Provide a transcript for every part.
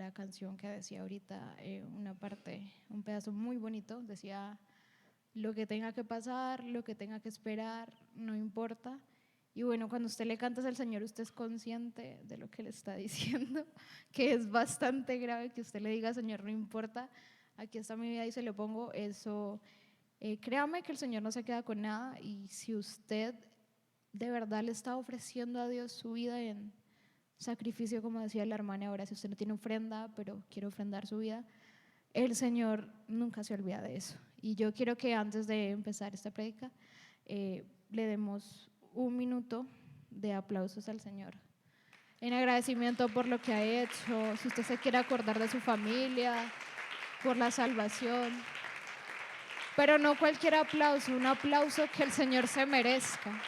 la canción que decía ahorita, una parte, un pedazo muy bonito, decía, lo que tenga que pasar, lo que tenga que esperar, no importa. Y bueno, cuando usted le canta al Señor, usted es consciente de lo que le está diciendo, que es bastante grave que usted le diga, Señor, no importa, aquí está mi vida y se lo pongo, eso, créame que el Señor no se queda con nada, y si usted de verdad le está ofreciendo a Dios su vida en sacrificio, como decía la hermana ahora, si usted no tiene ofrenda, pero quiere ofrendar su vida, el Señor nunca se olvida de eso. Y yo quiero que antes de empezar esta prédica, le demos un minuto de aplausos al Señor, en agradecimiento por lo que ha hecho, si usted se quiere acordar de su familia, por la salvación, pero no cualquier aplauso, un aplauso que el Señor se merezca.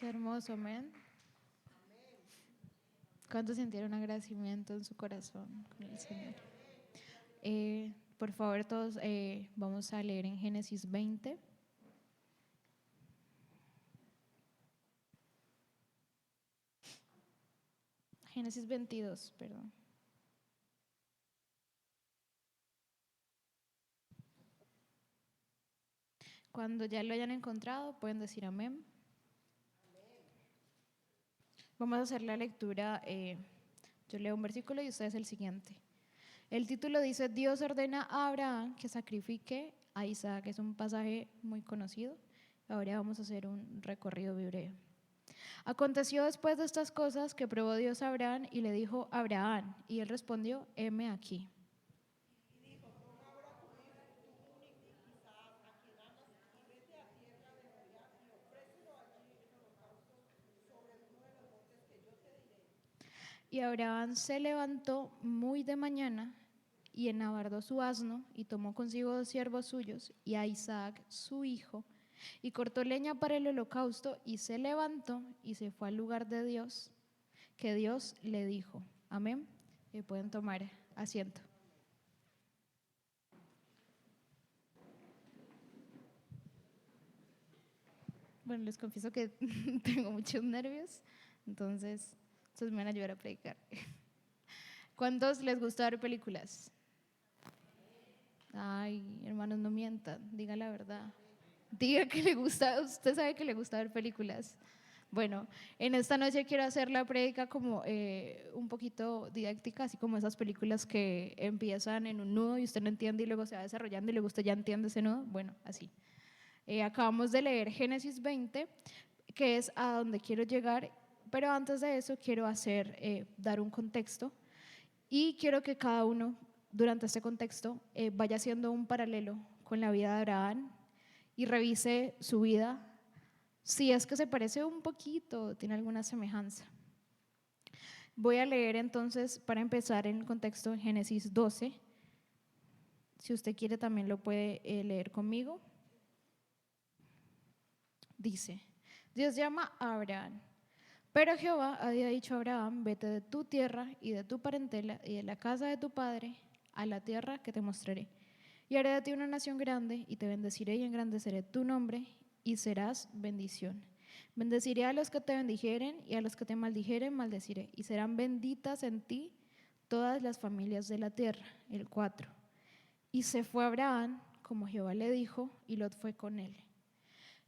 Qué hermoso, amén. ¿Cuántos sintieron agradecimiento en su corazón con el Señor? Por favor, todos vamos a leer en Génesis 20. Génesis 22, perdón. Cuando ya lo hayan encontrado, pueden decir amén. Vamos a hacer la lectura. Yo leo un versículo y ustedes el siguiente. El título dice: Dios ordena a Abraham que sacrifique a Isaac. Es un pasaje muy conocido. Ahora vamos a hacer un recorrido hebreo. Aconteció después de estas cosas que probó Dios a Abraham y le dijo: Abraham, y él respondió: heme aquí. Y Abraham se levantó muy de mañana y enabardó su asno y tomó consigo 2 siervos suyos y a Isaac su hijo, y cortó leña para el holocausto, y se levantó y se fue al lugar de Dios que Dios le dijo. Amén. Pueden tomar asiento. Bueno, les confieso que tengo muchos nervios, entonces me van a ayudar a predicar. ¿Cuántos les gusta ver películas? Ay, hermanos, no mientan, diga la verdad. Diga que le gusta, usted sabe que le gusta ver películas. Bueno, en esta noche quiero hacer la prédica como un poquito didáctica, así como esas películas que empiezan en un nudo y usted no entiende y luego se va desarrollando y luego usted ya entiende ese nudo. Bueno, así. Acabamos de leer Génesis 20, que es a donde quiero llegar, pero antes de eso quiero dar un contexto, y quiero que cada uno durante este contexto vaya haciendo un paralelo con la vida de Abraham y revise su vida, si es que se parece un poquito, tiene alguna semejanza. Voy a leer entonces, para empezar, en el contexto, en Génesis 12. Si usted quiere también lo puede leer conmigo. Dice: Dios llama a Abraham. Pero Jehová había dicho a Abraham: vete de tu tierra y de tu parentela y de la casa de tu padre a la tierra que te mostraré. Y haré de ti una nación grande, y te bendeciré y engrandeceré tu nombre, y serás bendición. Bendeciré a los que te bendijeren y a los que te maldijeren maldeciré, y serán benditas en ti todas las familias de la tierra. El 4. Y se fue Abraham como Jehová le dijo, y Lot fue con él.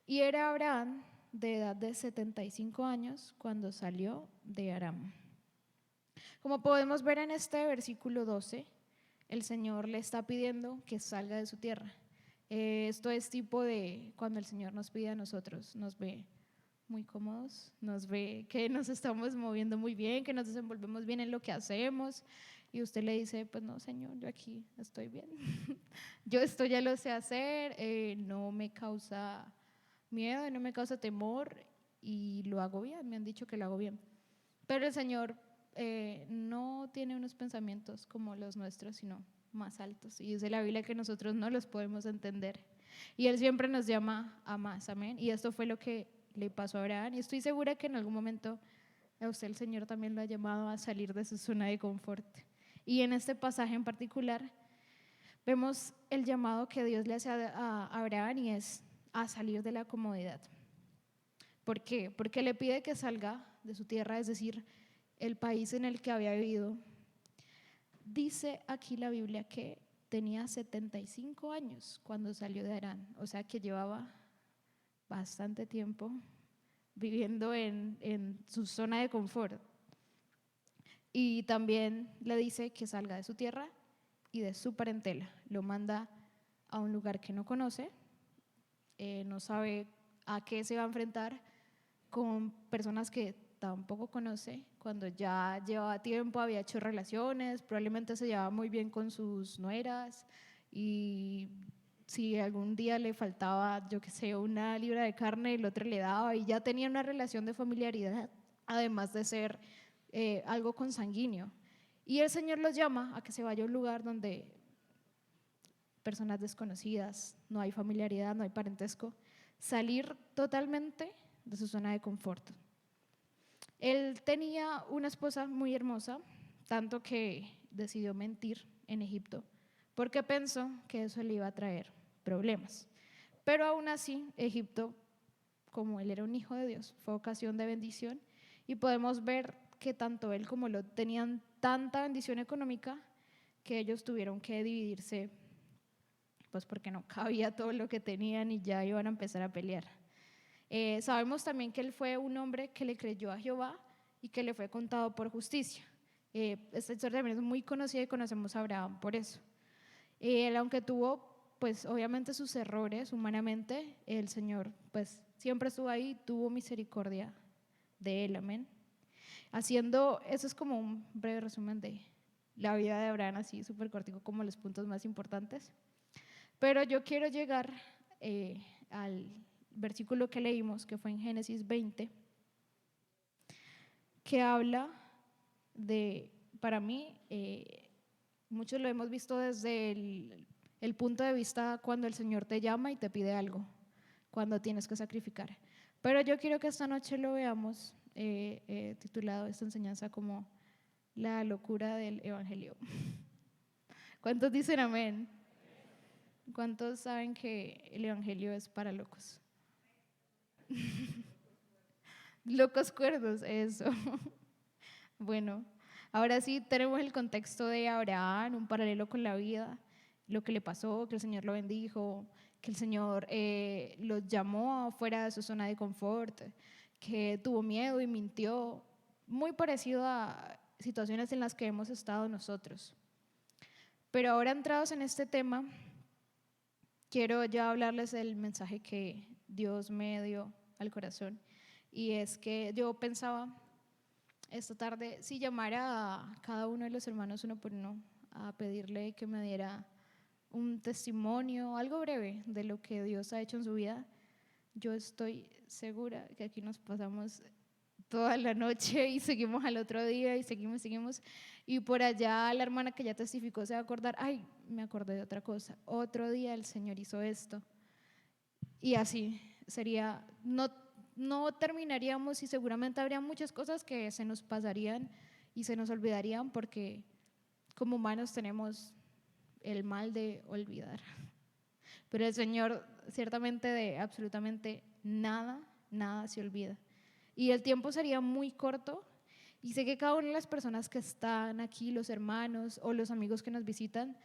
Y era Abraham de edad de 75 años cuando salió de Aram. Como podemos ver en este versículo 12, el Señor le está pidiendo que salga de su tierra. Esto es tipo de cuando el Señor nos pide a nosotros, nos ve muy cómodos, nos ve que nos estamos moviendo muy bien, que nos desenvolvemos bien en lo que hacemos, y usted le dice, pues no, Señor, yo aquí estoy bien, yo esto ya lo sé hacer, no me causa miedo, no me causa temor y lo hago bien, me han dicho que lo hago bien. Pero el Señor no tiene unos pensamientos como los nuestros, sino más altos, y dice la Biblia que nosotros no los podemos entender, y Él siempre nos llama a más, amén. Y esto fue lo que le pasó a Abraham, y estoy segura que en algún momento a usted el Señor también lo ha llamado a salir de su zona de confort. Y en este pasaje en particular vemos el llamado que Dios le hace a Abraham, y es a salir de la comodidad. ¿Por qué? Porque le pide que salga de su tierra, es decir, el país en el que había vivido. Dice aquí la Biblia que tenía 75 años cuando salió de Harán, o sea que llevaba bastante tiempo viviendo en su zona de confort. Y también le dice que salga de su tierra y de su parentela. Lo manda a un lugar que no conoce, no sabe a qué se va a enfrentar, con personas que tampoco conoce. Cuando ya llevaba tiempo, había hecho relaciones, probablemente se llevaba muy bien con sus nueras, y si algún día le faltaba, yo qué sé, una libra de carne, el otro le daba, y ya tenía una relación de familiaridad, además de ser algo consanguíneo. Y el Señor los llama a que se vaya a un lugar donde personas desconocidas, no hay familiaridad, no hay parentesco, salir totalmente de su zona de confort. Él tenía una esposa muy hermosa, tanto que decidió mentir en Egipto, porque pensó que eso le iba a traer problemas. Pero aún así, Egipto, como él era un hijo de Dios, fue ocasión de bendición, y podemos ver que tanto él como Lot tenían tanta bendición económica que ellos tuvieron que dividirse, pues porque no cabía todo lo que tenían y ya iban a empezar a pelear. Sabemos también que él fue un hombre que le creyó a Jehová y que le fue contado por justicia. Esta historia también es muy conocida y conocemos a Abraham por eso. Él, aunque tuvo pues obviamente sus errores humanamente, el Señor pues siempre estuvo ahí, tuvo misericordia de él, amén. Haciendo, eso es como un breve resumen de la vida de Abraham, así súper cortico, como los puntos más importantes. Pero yo quiero llegar al versículo que leímos, que fue en Génesis 20, que habla de, para mí, muchos lo hemos visto desde el punto de vista cuando el Señor te llama y te pide algo, cuando tienes que sacrificar. Pero yo quiero que esta noche lo veamos titulado esta enseñanza como la locura del Evangelio. ¿Cuántos dicen amén? ¿Cuántos saben que el Evangelio es para locos? Locos cuerdos, eso. Bueno, ahora sí tenemos el contexto de Abraham, un paralelo con la vida, lo que le pasó, que el Señor lo bendijo, que el Señor lo llamó fuera de su zona de confort, que tuvo miedo y mintió, muy parecido a situaciones en las que hemos estado nosotros. Pero ahora entrados en este tema, quiero ya hablarles del mensaje que Dios me dio al corazón, y es que yo pensaba esta tarde si llamara a cada uno de los hermanos uno por uno a pedirle que me diera un testimonio, algo breve de lo que Dios ha hecho en su vida. Yo estoy segura que aquí nos pasamos toda la noche y seguimos al otro día y seguimos, y por allá la hermana que ya testificó se va a acordar, ay, me acordé de otra cosa, otro día el Señor hizo esto, y así sería, no terminaríamos, y seguramente habría muchas cosas que se nos pasarían y se nos olvidarían, porque como humanos tenemos el mal de olvidar. Pero el Señor ciertamente de absolutamente nada se olvida. y el tiempo sería muy corto. Y sé que cada una de las personas que están aquí, los hermanos o los amigos que nos visitan,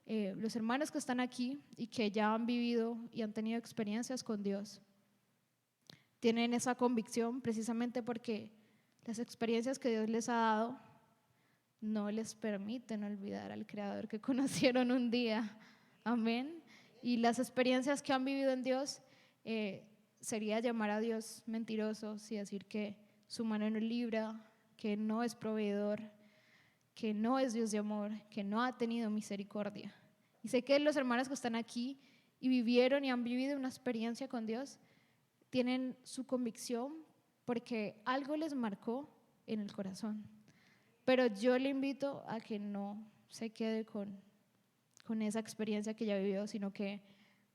los hermanos que están aquí y que ya han vivido y han tenido experiencias con Dios, tienen esa convicción precisamente porque las experiencias que Dios les ha dado no les permiten olvidar al Creador que conocieron un día. Amén. Y las experiencias que han vivido en Dios, sería llamar a Dios mentirosos y decir que su mano no libra, que no es proveedor, que no es Dios de amor, que no ha tenido misericordia. Y sé que los hermanos que están aquí y vivieron y han vivido una experiencia con Dios, tienen su convicción porque algo les marcó en el corazón. Pero yo le invito a que no se quede con esa experiencia que ya vivió, sino que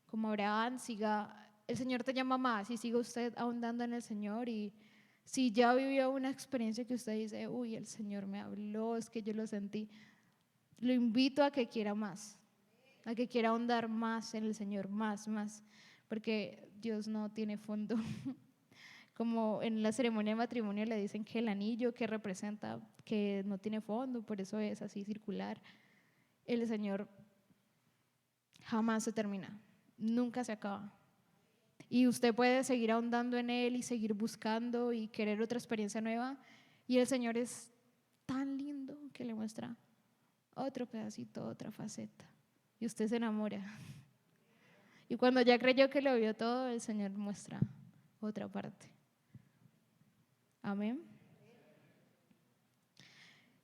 como Abraham siga, el Señor te llama más y siga usted ahondando en el Señor. Y si ya vivió una experiencia que usted dice, uy, el Señor me habló, es que yo lo sentí, lo invito a que quiera más, a que quiera ahondar más en el Señor, más, porque Dios no tiene fondo. Como en la ceremonia de matrimonio le dicen que el anillo que representa que no tiene fondo, por eso es así circular. El Señor jamás se termina, nunca se acaba. Y usted puede seguir ahondando en Él y seguir buscando y querer otra experiencia nueva. Y el Señor es tan lindo que le muestra otro pedacito, otra faceta. Y usted se enamora. Y cuando ya creyó que lo vio todo, el Señor muestra otra parte. Amén.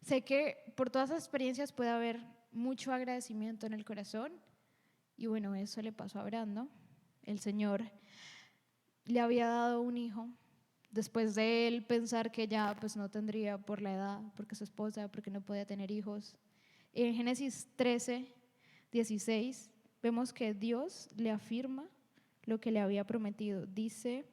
Sé que por todas esas experiencias puede haber mucho agradecimiento en el corazón. Y bueno, eso le pasó a Abraham, ¿no? El Señor le había dado un hijo. Después de él pensar que ya pues no tendría por la edad, porque su esposa, porque no podía tener hijos. En Génesis 13:16 vemos que Dios le afirma lo que le había prometido. Dice: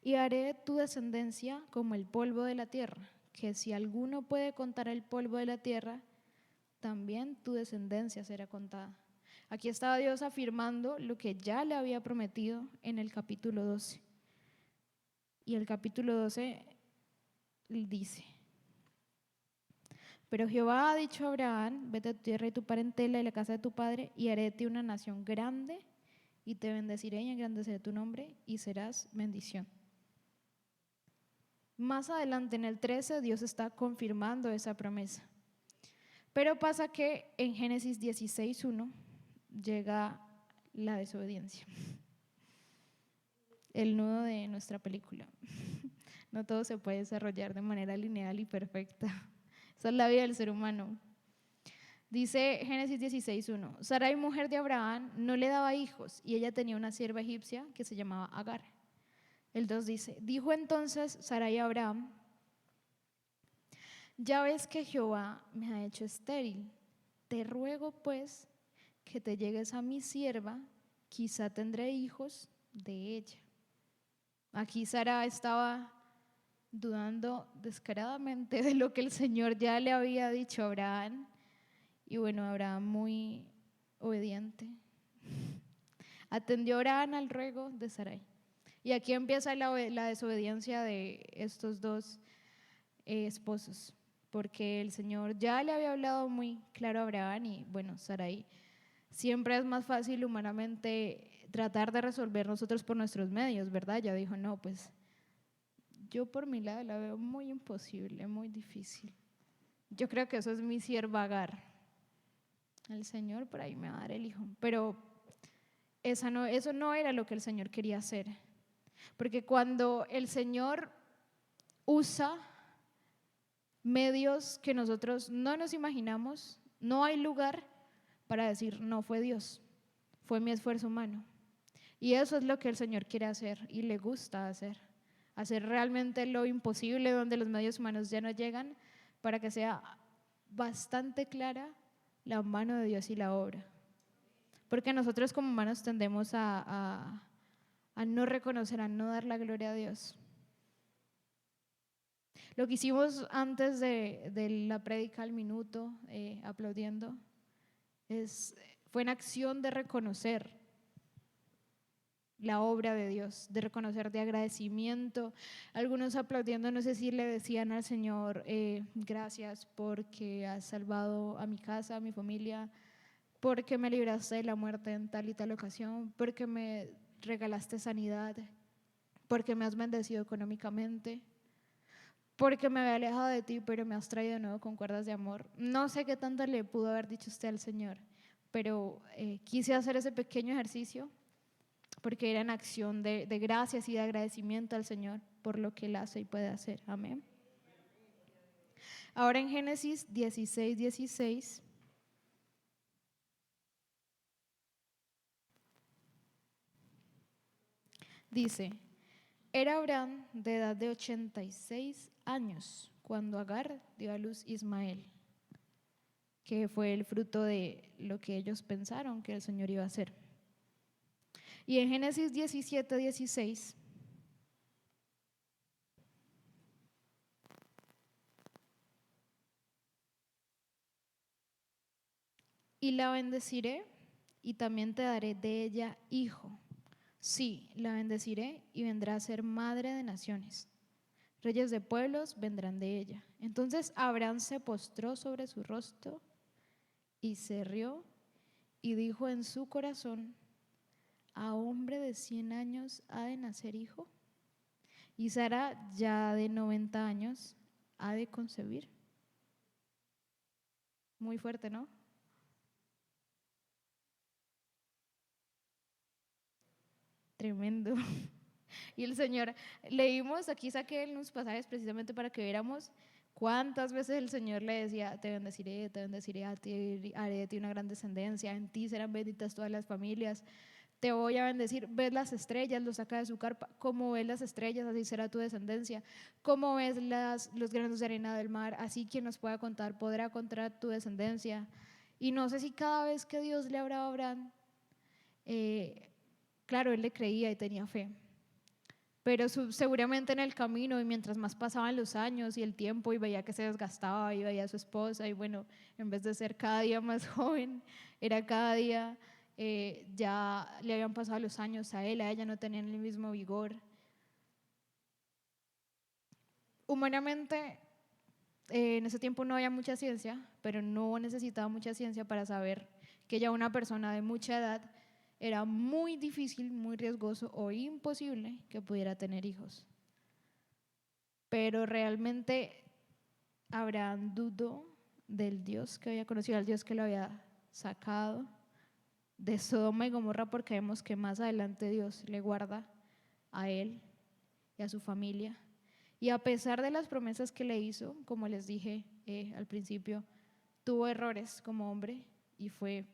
y haré tu descendencia como el polvo de la tierra, que si alguno puede contar el polvo de la tierra, también tu descendencia será contada. Aquí estaba Dios afirmando lo que ya le había prometido en el capítulo 12. Y el capítulo 12 dice: pero Jehová ha dicho a Abraham, vete a tu tierra y tu parentela y la casa de tu padre, y haré de ti una nación grande, y te bendeciré y engrandeceré tu nombre, y serás bendición. Más adelante en el 13 Dios está confirmando esa promesa. Pero pasa que en Génesis 16:1 llega la desobediencia, el nudo de nuestra película. No todo se puede desarrollar de manera lineal y perfecta. Esa es la vida del ser humano. Dice Génesis 16:1: Sarai, mujer de Abraham, no le daba hijos, y ella tenía una sierva egipcia que se llamaba Agar. El 2 dice: dijo entonces Sarai a Abraham: ya ves que Jehová me ha hecho estéril, te ruego pues que te llegues a mi sierva, quizá tendré hijos de ella. Aquí Sara estaba dudando descaradamente de lo que el Señor ya le había dicho a Abraham. Y bueno, Abraham, muy obediente, atendió Abraham al ruego de Sarai. Y aquí empieza la desobediencia de estos dos esposos, porque el Señor ya le había hablado muy claro a Abraham. Y bueno, Sarai, siempre es más fácil humanamente tratar de resolver nosotros por nuestros medios, ¿verdad? Ya dijo: no, pues yo por mi lado la veo muy imposible, muy difícil. Yo creo que eso es mi sierva Agar. El Señor por ahí me va a dar el hijo. Pero eso no era lo que el Señor quería hacer. Porque cuando el Señor usa medios que nosotros no nos imaginamos, no hay lugar para decir: no fue Dios, fue mi esfuerzo humano. Y eso es lo que el Señor quiere hacer y le gusta hacer realmente lo imposible donde los medios humanos ya no llegan, para que sea bastante clara la mano de Dios y la obra. Porque nosotros como humanos tendemos a no reconocer, a no dar la gloria a Dios. Lo que hicimos antes de la prédica al minuto, aplaudiendo, fue en acción de reconocer la obra de Dios, de reconocer, de agradecimiento. Algunos aplaudiendo, no sé si le decían al Señor, gracias porque has salvado a mi casa, a mi familia, porque me libraste de la muerte en tal y tal ocasión, porque me regalaste sanidad, porque me has bendecido económicamente, porque me había alejado de ti, pero me has traído de nuevo con cuerdas de amor. No sé qué tanto le pudo haber dicho usted al Señor, pero quise hacer ese pequeño ejercicio porque era en acción de gracias y de agradecimiento al Señor por lo que Él hace y puede hacer. Amén. Ahora en Génesis 16:16 dice, era Abraham de edad de 86 años cuando Agar dio a luz Ismael, que fue el fruto de lo que ellos pensaron que el Señor iba a hacer. Y en Génesis 17:16 y la bendeciré y también te daré de ella hijo. Sí, la bendeciré y vendrá a ser madre de naciones. Reyes de pueblos vendrán de ella. Entonces Abraham se postró sobre su rostro y se rió y dijo en su corazón, ¿a hombre de 100 años ha de nacer hijo? Y Sara, ya de 90 años, ha de concebir. Muy fuerte, ¿no? Tremendo. Y el Señor, leímos, aquí saqué unos pasajes precisamente para que viéramos cuántas veces el Señor le decía, te bendeciré a ti, haré de ti una gran descendencia, en ti serán benditas todas las familias, te voy a bendecir, ves las estrellas, lo saca de su carpa, como ves las estrellas, así será tu descendencia, como ves los granos de arena del mar, así quien nos pueda contar podrá contar tu descendencia. Y no sé si cada vez que Dios le hablaba a Abraham, claro, él le creía y tenía fe, pero seguramente en el camino y mientras más pasaban los años y el tiempo y veía que se desgastaba y veía a su esposa y bueno, en vez de ser cada día más joven, era cada día, ya le habían pasado los años a él, a ella no tenían el mismo vigor. Humanamente, en ese tiempo no había mucha ciencia, pero no necesitaba mucha ciencia para saber que ya una persona de mucha edad era muy difícil, muy riesgoso o imposible que pudiera tener hijos. Pero realmente Abraham dudó del Dios que había conocido, al Dios que lo había sacado de Sodoma y Gomorra, porque vemos que más adelante Dios le guarda a él y a su familia. Y a pesar de las promesas que le hizo, como les dije al principio, tuvo errores como hombre y fue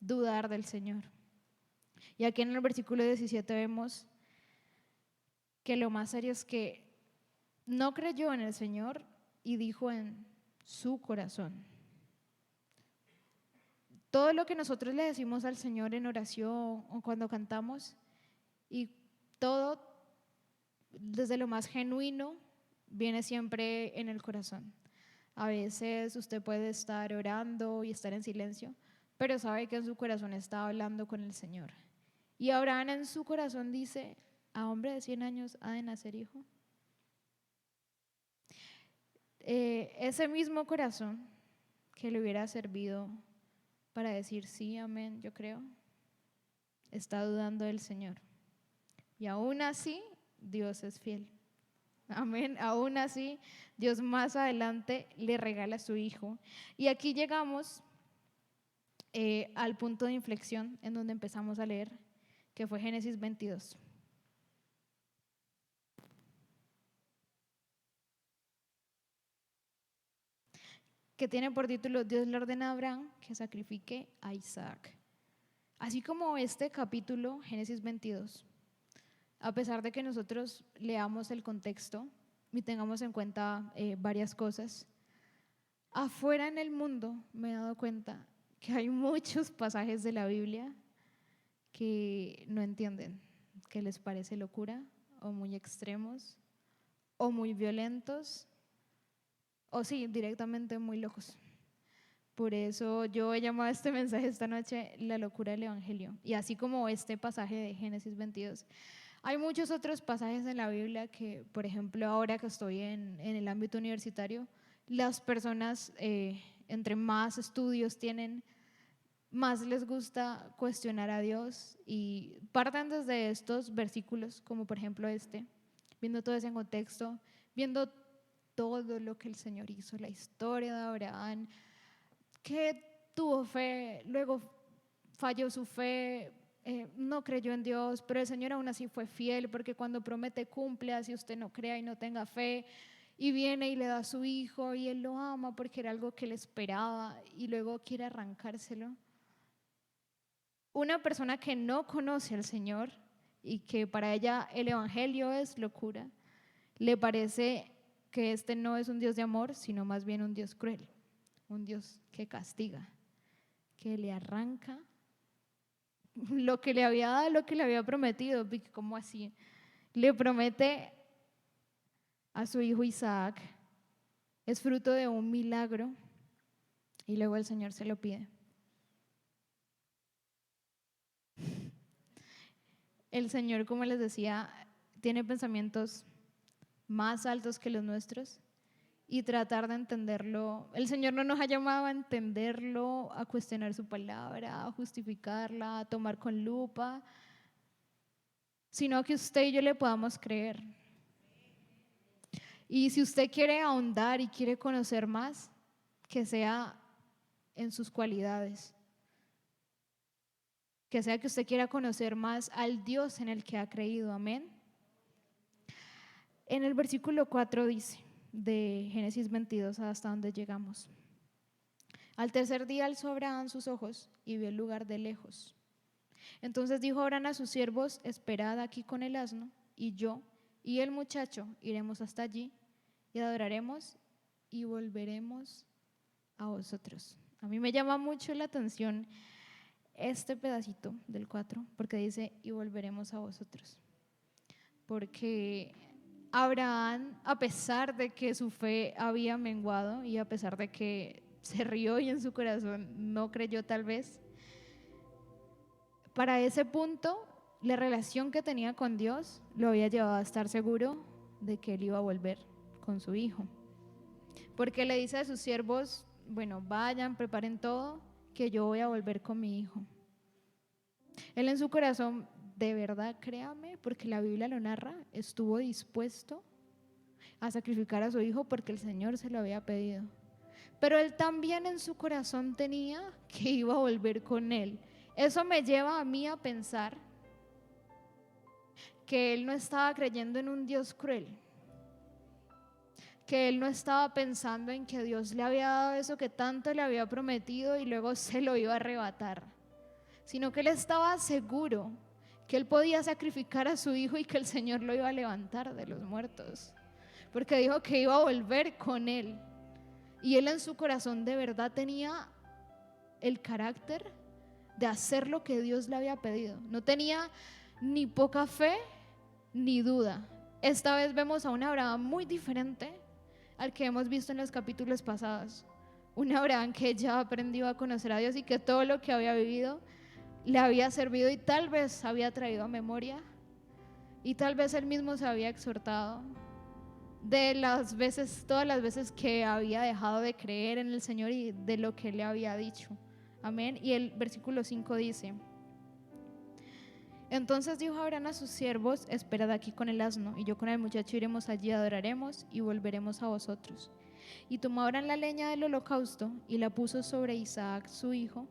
dudar del Señor. Y aquí en el versículo 17 vemos que lo más serio es que no creyó en el Señor y dijo en su corazón. Todo lo que nosotros le decimos al Señor en oración o cuando cantamos, y todo desde lo más genuino viene siempre en el corazón. A veces usted puede estar orando y estar en silencio, pero sabe que en su corazón está hablando con el Señor. Y Abraham en su corazón dice, a hombre de 100 años ha de nacer hijo. Ese mismo corazón que le hubiera servido para decir sí, amén, yo creo, está dudando del Señor. Y aún así, Dios es fiel. Amén. Aún así, Dios más adelante le regala a su hijo. Y aquí llegamos al punto de inflexión en donde empezamos a leer, que fue Génesis 22. Que tiene por título Dios le ordena a Abraham que sacrifique a Isaac. Así como este capítulo, Génesis 22, a pesar de que nosotros leamos el contexto y tengamos en cuenta varias cosas, afuera en el mundo me he dado cuenta que hay muchos pasajes de la Biblia que no entienden, que les parece locura o muy extremos o muy violentos o sí, directamente muy locos. Por eso yo he llamado a este mensaje esta noche la locura del Evangelio. Y así como este pasaje de Génesis 22, hay muchos otros pasajes en la Biblia que, por ejemplo, ahora que estoy en el ámbito universitario, las personas entre más estudios tienen, más les gusta cuestionar a Dios y parten desde estos versículos, como por ejemplo este, viendo todo ese contexto, viendo todo lo que el Señor hizo, la historia de Abraham, que tuvo fe, luego falló su fe, no creyó en Dios, pero el Señor aún así fue fiel, porque cuando promete cumple, así usted no crea y no tenga fe, y viene y le da a su hijo y él lo ama porque era algo que él esperaba y luego quiere arrancárselo. Una persona que no conoce al Señor y que para ella el Evangelio es locura, le parece que este no es un Dios de amor, sino más bien un Dios cruel, un Dios que castiga, que le arranca lo que le había dado, lo que le había prometido. ¿Cómo así? Le promete a su hijo Isaac, es fruto de un milagro y luego el Señor se lo pide. El Señor, como les decía, tiene pensamientos más altos que los nuestros y tratar de entenderlo. El Señor no nos ha llamado a entenderlo, a cuestionar su palabra, a justificarla, a tomar con lupa, sino que usted y yo le podamos creer. Y si usted quiere ahondar y quiere conocer más, que sea en sus cualidades, que sea que usted quiera conocer más al Dios en el que ha creído, amén. En el versículo 4 dice, de Génesis 22 hasta donde llegamos: al tercer día alzó Abraham sus ojos y vio el lugar de lejos. Entonces dijo Abraham a sus siervos: esperad aquí con el asno, y yo y el muchacho iremos hasta allí y adoraremos y volveremos a vosotros. A mí me llama mucho la atención este pedacito del 4, porque dice y volveremos a vosotros. Porque Abraham, a pesar de que su fe había menguado y a pesar de que se rió y en su corazón no creyó tal vez, para ese punto la relación que tenía con Dios lo había llevado a estar seguro de que él iba a volver con su hijo. Porque le dice a sus siervos: bueno, vayan, preparen todo, que yo voy a volver con mi hijo. Él en su corazón, de verdad, créame, porque la Biblia lo narra, estuvo dispuesto a sacrificar a su hijo porque el Señor se lo había pedido. Pero él también en su corazón tenía que iba a volver con él. Eso me lleva a mí a pensar que él no estaba creyendo en un Dios cruel, que él no estaba pensando en que Dios le había dado eso que tanto le había prometido y luego se lo iba a arrebatar, sino que él estaba seguro que él podía sacrificar a su hijo y que el Señor lo iba a levantar de los muertos, porque dijo que iba a volver con él. Y él en su corazón de verdad tenía el carácter de hacer lo que Dios le había pedido. No tenía ni poca fe ni duda. Esta vez vemos a un Abraham muy diferente al que hemos visto en los capítulos pasados. Un Abraham que ya aprendió a conocer a Dios y que todo lo que había vivido le había servido y tal vez había traído a memoria y tal vez él mismo se había exhortado de las veces, todas las veces que había dejado de creer en el Señor y de lo que le había dicho. Amén. Y el versículo 5 dice: entonces dijo Abraham a sus siervos: esperad aquí con el asno, y yo con el muchacho iremos allí, adoraremos y volveremos a vosotros. Y tomó Abraham la leña del holocausto y la puso sobre Isaac su hijo,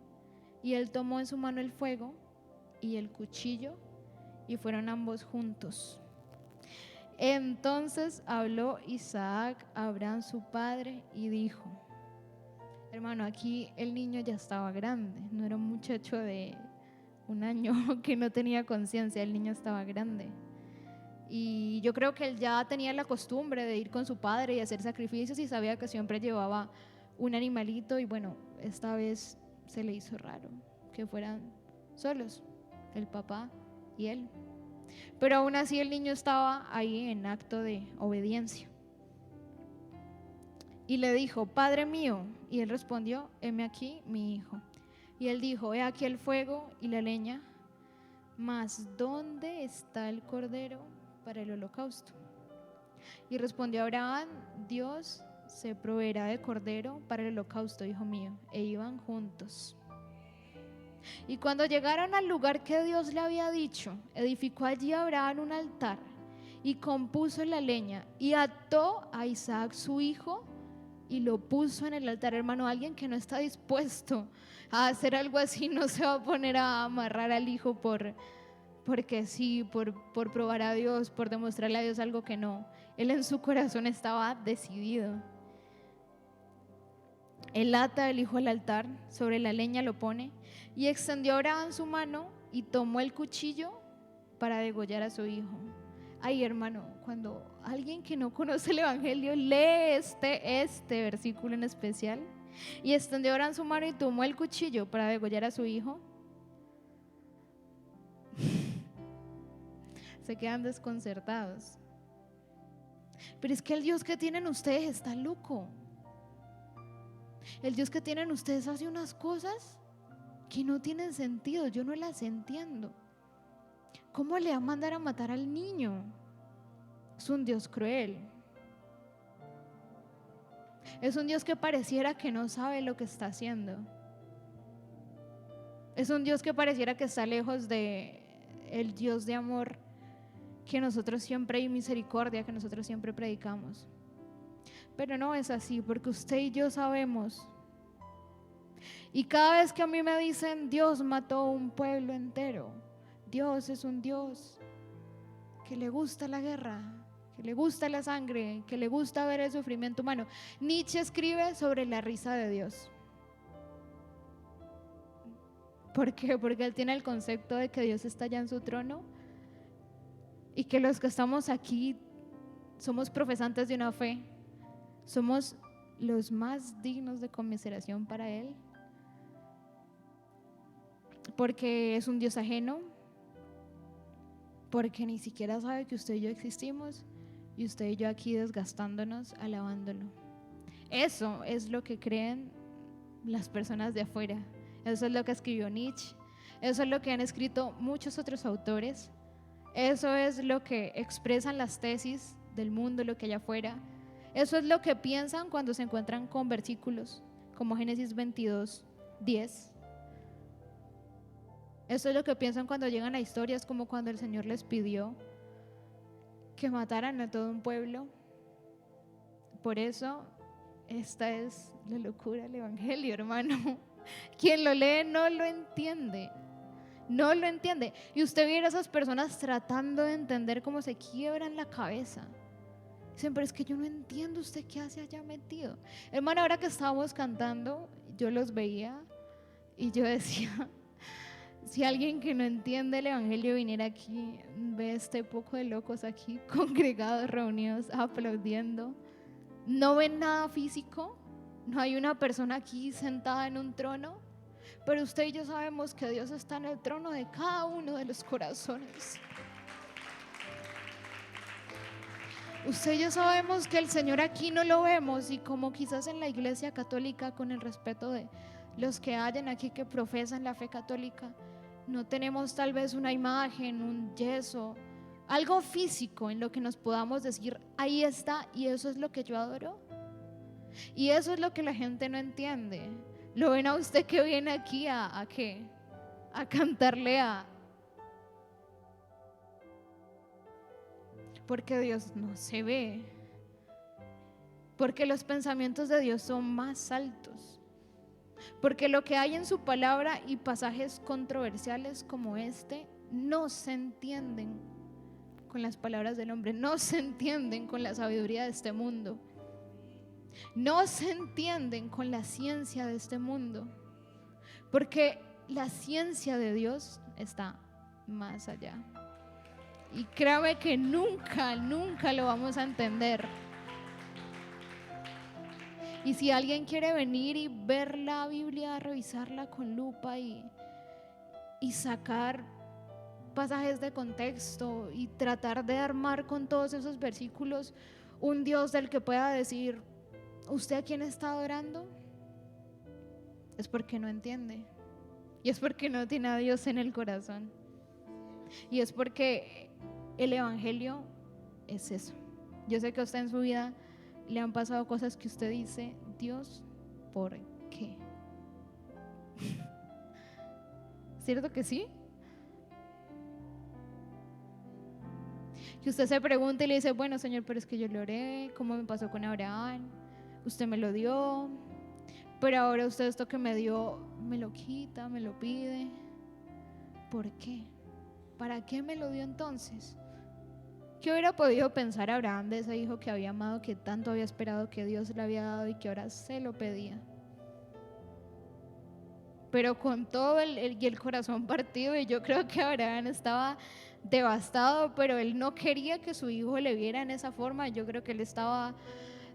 y él tomó en su mano el fuego y el cuchillo, y fueron ambos juntos. Entonces habló Isaac a Abraham su padre y dijo: hermano, aquí el niño ya estaba grande, no era un muchacho de un año que no tenía conciencia, el niño estaba grande. Y yo creo que él ya tenía la costumbre de ir con su padre y hacer sacrificios y sabía que siempre llevaba un animalito, y bueno, esta vez se le hizo raro que fueran solos, el papá y él. Pero aún así el niño estaba ahí en acto de obediencia. y le dijo: Padre mío. Y él respondió: heme aquí mi hijo. Y él dijo: he aquí el fuego y la leña, mas ¿dónde está el cordero para el holocausto? Y respondió Abraham: Dios se proveerá de cordero para el holocausto, hijo mío. E iban juntos. Y cuando llegaron al lugar que Dios le había dicho, edificó allí Abraham un altar y compuso la leña y ató a Isaac su hijo y lo puso en el altar. Hermano, alguien que no está dispuesto a hacer algo así no se va a poner a amarrar al hijo porque sí, por probar a Dios, por demostrarle a Dios algo que no. Él en su corazón estaba decidido. Él ata el hijo al altar, sobre la leña lo pone, y extendió Abraham su mano y tomó el cuchillo para degollar a su hijo. Ay, hermano, cuando alguien que no conoce el evangelio lee este versículo en especial, y extendió Abraham su mano y tomó el cuchillo para degollar a su hijo, se quedan desconcertados. Pero es que el Dios que tienen ustedes está loco. El Dios que tienen ustedes hace unas cosas que no tienen sentido. Yo no las entiendo. ¿Cómo le va a mandar a matar al niño? Es un Dios cruel. Es un Dios que pareciera que no sabe lo que está haciendo. Es un Dios que pareciera que está lejos de el Dios de amor que nosotros siempre, y misericordia que nosotros siempre predicamos. Pero no es así, porque usted y yo sabemos. Y cada vez que a mí me dicen Dios mató un pueblo entero, Dios es un Dios que le gusta la guerra, que le gusta la sangre, que le gusta ver el sufrimiento humano. Nietzsche escribe sobre la risa de Dios. ¿Por qué? Porque él tiene el concepto de que Dios está allá en su trono y que los que estamos aquí somos profesantes de una fe, somos los más dignos de conmiseración para Él, porque es un Dios ajeno, porque ni siquiera sabe que usted y yo existimos y usted y yo aquí desgastándonos, alabándolo. Eso es lo que creen las personas de afuera, eso es lo que escribió Nietzsche, eso es lo que han escrito muchos otros autores, eso es lo que expresan las tesis del mundo, lo que hay afuera. Eso es lo que piensan cuando se encuentran con versículos como Génesis 22:10. Eso es lo que piensan cuando llegan a historias como cuando el Señor les pidió que mataran a todo un pueblo. Por eso esta es la locura del evangelio, hermano. Quien lo lee no lo entiende. No lo entiende. Y usted viera a esas personas tratando de entender cómo se quiebran la cabeza. Dicen: pero es que yo no entiendo usted qué hace allá metido. Hermano, ahora que estábamos cantando, yo los veía y yo decía: si alguien que no entiende el evangelio viniera aquí, ve este poco de locos aquí congregados, reunidos, aplaudiendo, no ven nada físico, no hay una persona aquí sentada en un trono, pero usted y yo sabemos que Dios está en el trono de cada uno de los corazones. Usted y yo sabemos que el Señor aquí no lo vemos, y como quizás en la iglesia católica, con el respeto de los que hayan aquí que profesan la fe católica, no tenemos tal vez una imagen, un yeso, algo físico en lo que nos podamos decir: ahí está, y eso es lo que yo adoro. Y eso es lo que la gente no entiende. Lo ven a usted que viene aquí ¿a qué? A cantarle porque Dios no se ve, porque los pensamientos de Dios son más altos, porque lo que hay en su palabra y pasajes controversiales como este no se entienden con las palabras del hombre, no se entienden con la sabiduría de este mundo, no se entienden con la ciencia de este mundo, porque la ciencia de Dios está más allá. Y créame que nunca lo vamos a entender. Y si alguien quiere venir y ver la Biblia, revisarla con lupa y sacar pasajes de contexto y tratar de armar con todos esos versículos un Dios del que pueda decir: ¿Usted a quién está adorando? Es porque no entiende. Y es porque no tiene a Dios en el corazón. Y es porque el evangelio es eso. Yo sé que a usted en su vida le han pasado cosas que usted dice, Dios, ¿por qué? ¿Cierto que sí? Que usted se pregunta y le dice, bueno, Señor, pero es que yo le oré, ¿cómo me pasó con Abraham? Usted me lo dio, pero ahora usted esto que me dio, me lo quita, me lo pide. ¿Por qué? ¿Para qué me lo dio entonces? ¿Qué hubiera podido pensar Abraham de ese hijo que había amado, que tanto había esperado, que Dios le había dado y que ahora se lo pedía? Pero con todo el corazón partido, y yo creo que Abraham estaba devastado, pero él no quería que su hijo le viera en esa forma. Yo creo que él estaba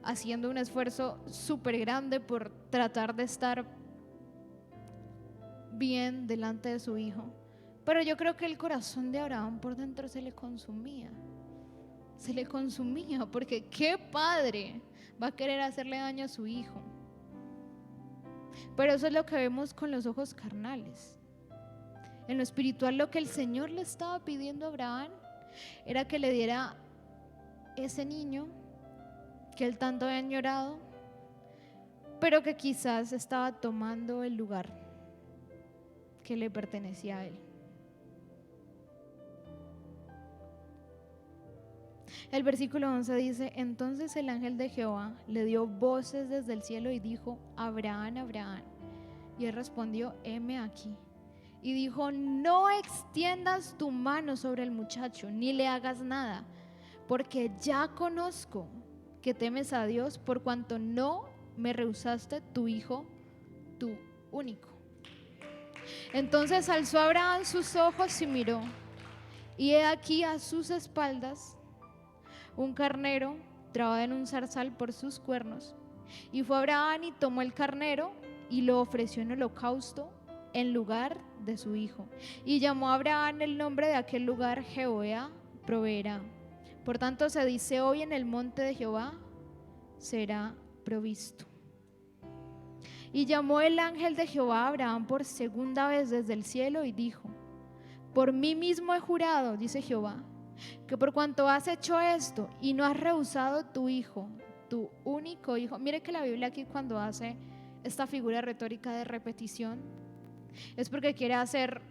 haciendo un esfuerzo súper grande por tratar de estar bien delante de su hijo. Pero yo creo que el corazón de Abraham por dentro se le consumía, porque ¿qué padre va a querer hacerle daño a su hijo? Pero eso es lo que vemos con los ojos carnales. En lo espiritual, lo que el Señor le estaba pidiendo a Abraham era que le diera ese niño que él tanto había añorado, pero que quizás estaba tomando el lugar que le pertenecía a él. El versículo 11 dice: entonces el ángel de Jehová le dio voces desde el cielo y dijo: Abraham, Abraham. Y él respondió: heme aquí. Y dijo: no extiendas tu mano sobre el muchacho, ni le hagas nada, porque ya conozco que temes a Dios, por cuanto no me rehusaste tu hijo, tu único. Entonces alzó Abraham sus ojos y miró, y he aquí a sus espaldas un carnero trabado en un zarzal por sus cuernos. Y fue Abraham y tomó el carnero y lo ofreció en holocausto en lugar de su hijo. Y llamó a Abraham el nombre de aquel lugar: Jehová proveerá. Por tanto se dice hoy: en el monte de Jehová será provisto. Y llamó el ángel de Jehová a Abraham por segunda vez desde el cielo y dijo: por mí mismo he jurado, dice Jehová, que por cuanto has hecho esto y no has rehusado tu hijo, tu único hijo. Mire que la Biblia aquí, cuando hace esta figura retórica de repetición, es porque quiere hacer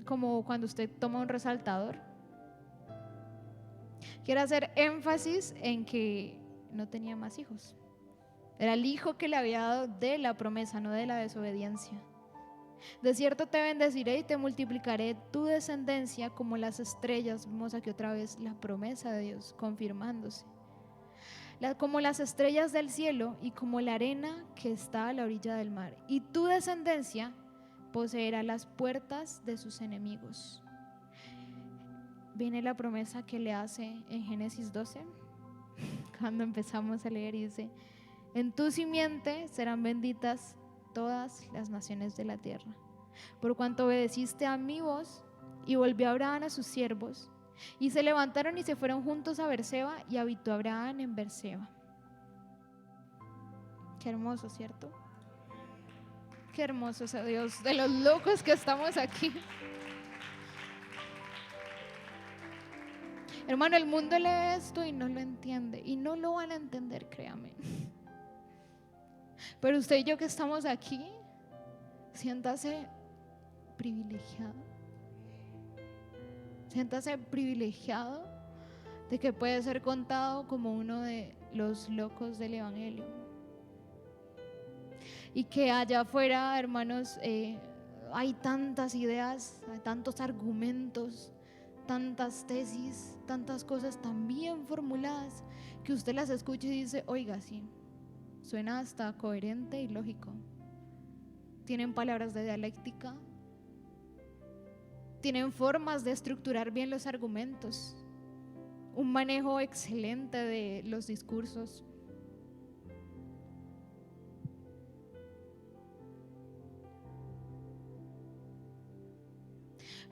como cuando usted toma un resaltador, quiere hacer énfasis en que no tenía más hijos. Era el hijo que le había dado de la promesa, no de la desobediencia. De cierto te bendeciré y te multiplicaré tu descendencia como las estrellas. Vemos aquí otra vez la promesa de Dios confirmándose. Como las estrellas del cielo y como la arena que está a la orilla del mar. Y tu descendencia poseerá las puertas de sus enemigos. Viene la promesa que le hace en Génesis 12, cuando empezamos a leer, y dice: en tu simiente serán benditas todas las naciones de la tierra, por cuanto obedeciste a mi voz. Y volvió Abraham a sus siervos, y se levantaron y se fueron juntos a Berseba, y habitó Abraham en Berseba. Qué hermoso, ¿cierto? Qué hermoso es Dios, de los locos que estamos aquí. Hermano, el mundo lee esto y no lo entiende, y no lo van a entender, créame. Pero usted y yo que estamos aquí, siéntase privilegiado. Siéntase privilegiado de que puede ser contado como uno de los locos del evangelio. Y que allá afuera, hermanos, hay tantas ideas, hay tantos argumentos, tantas tesis, tantas cosas tan bien formuladas, que usted las escucha y dice: oiga, sí, suena hasta coherente y lógico. Tienen palabras de dialéctica, tienen formas de estructurar bien los argumentos, un manejo excelente de los discursos.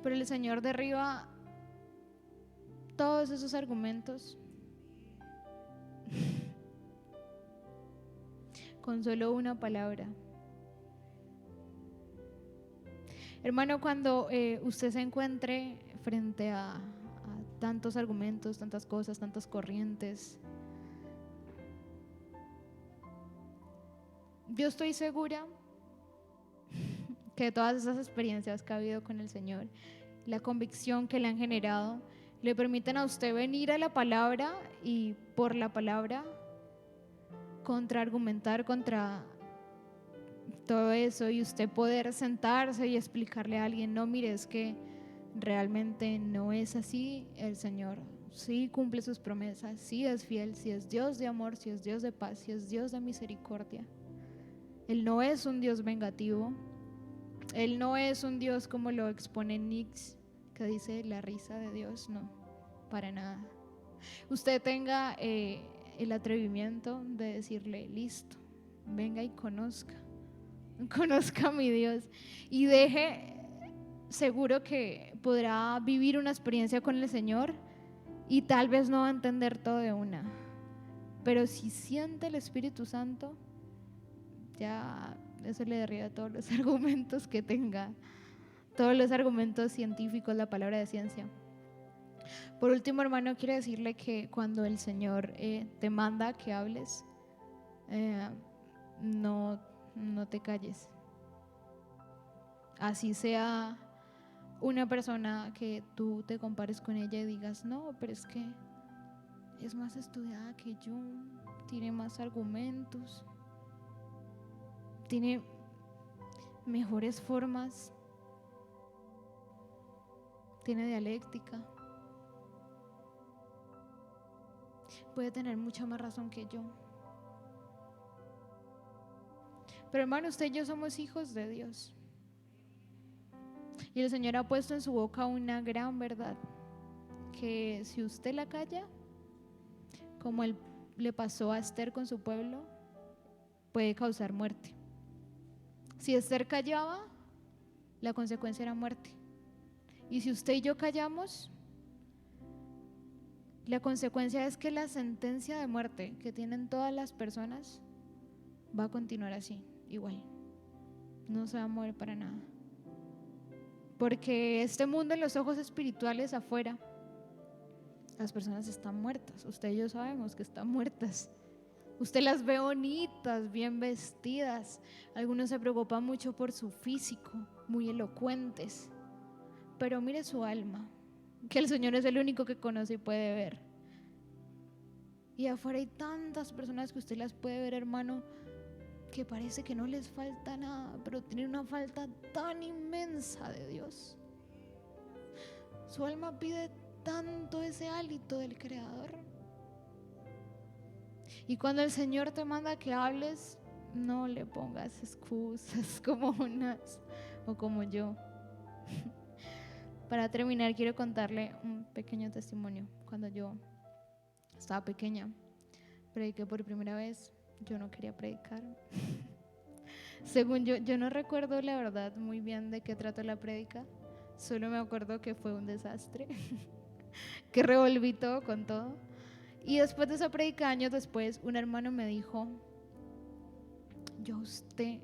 Pero el Señor derriba todos esos argumentos con solo una palabra. Hermano, cuando usted se encuentre frente a tantos argumentos, tantas cosas, tantas corrientes, yo estoy segura que todas esas experiencias que ha habido con el Señor, la convicción que le han generado, le permiten a usted venir a la palabra y por la palabra contraargumentar contra todo eso, y usted poder sentarse y explicarle a alguien: no, mire, es que realmente no es así. El Señor sí cumple sus promesas, sí es fiel, sí es Dios de amor, sí es Dios de paz, sí es Dios de misericordia. Él no es un Dios vengativo, Él no es un Dios como lo expone Nix, que dice la risa de Dios. No, para nada. Usted tenga el atrevimiento de decirle: listo, venga y conozca a mi Dios, y deje, seguro que podrá vivir una experiencia con el Señor y tal vez no va a entender todo de una, pero si siente el Espíritu Santo, ya eso le derriba todos los argumentos que tenga, todos los argumentos científicos, la palabra de ciencia. Por último, hermano, quiero decirle que cuando el Señor te manda que hables, no te calles. Así sea una persona que tú te compares con ella y digas: no, pero es que es más estudiada que yo, tiene más argumentos, tiene mejores formas, tiene dialéctica, puede tener mucha más razón que yo. Pero hermano, usted y yo somos hijos de Dios, y el Señor ha puesto en su boca una gran verdad, que si usted la calla, como le pasó a Esther con su pueblo, puede causar muerte. Si Esther callaba, la consecuencia era muerte. Y si usted y yo callamos, la consecuencia es que la sentencia de muerte que tienen todas las personas va a continuar así, igual. No se va a mover para nada. Porque este mundo, en los ojos espirituales afuera, las personas están muertas. Usted y yo sabemos que están muertas. Usted las ve bonitas, bien vestidas. Algunos se preocupan mucho por su físico, muy elocuentes. Pero mire su alma, que el Señor es el único que conoce y puede ver. Y afuera hay tantas personas que usted las puede ver, hermano, que parece que no les falta nada, pero tienen una falta tan inmensa de Dios. Su alma pide tanto ese hálito del Creador. Y cuando el Señor te manda que hables, no le pongas excusas como unas o como yo. Para terminar, quiero contarle un pequeño testimonio. Cuando yo estaba pequeña, prediqué por primera vez. Yo no quería predicar. Según yo no recuerdo la verdad muy bien de qué trató la prédica. Solo me acuerdo que fue un desastre, que revolví todo con todo. Y después de esa prédica, años después, un hermano me dijo: yo usted,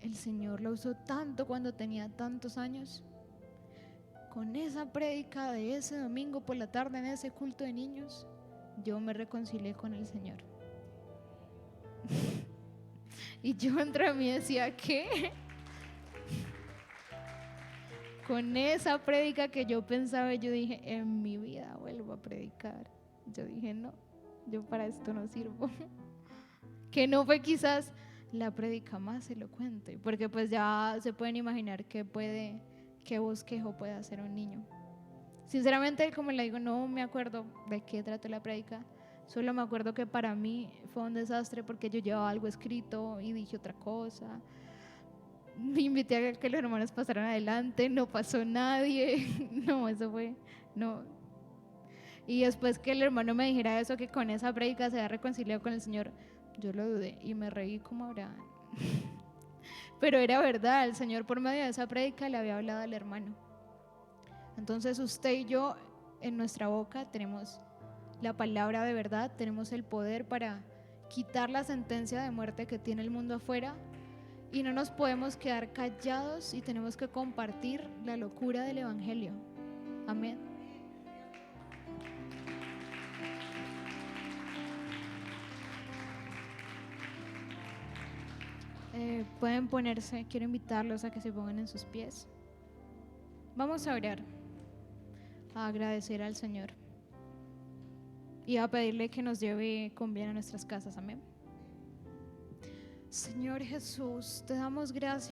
el Señor lo usó tanto cuando tenía tantos años. Con esa prédica de ese domingo por la tarde en ese culto de niños, yo me reconcilié con el Señor. Y yo entre mí decía: ¿qué? Con esa prédica que yo pensaba, yo dije: en mi vida vuelvo a predicar. Yo dije: no, yo para esto no sirvo. Que no fue quizás la prédica más elocuente, porque pues ya se pueden imaginar qué bosquejo puede hacer un niño. Sinceramente, como le digo, no me acuerdo de qué trató la prédica. Solo me acuerdo que para mí fue un desastre, porque yo llevaba algo escrito y dije otra cosa. Me invité a que los hermanos pasaran adelante, no pasó nadie. No, eso fue, no. Y después que el hermano me dijera eso, que con esa prédica se había reconciliado con el Señor, yo lo dudé y me reí como Abraham. Pero era verdad, el Señor por medio de esa prédica le había hablado al hermano. Entonces usted y yo, en nuestra boca tenemos la palabra de verdad, tenemos el poder para quitar la sentencia de muerte que tiene el mundo afuera, y no nos podemos quedar callados y tenemos que compartir la locura del Evangelio. Amén. Pueden ponerse, quiero invitarlos a que se pongan en sus pies. Vamos a orar, a agradecer al Señor y a pedirle que nos lleve con bien a nuestras casas. Amén. Señor Jesús, te damos gracias.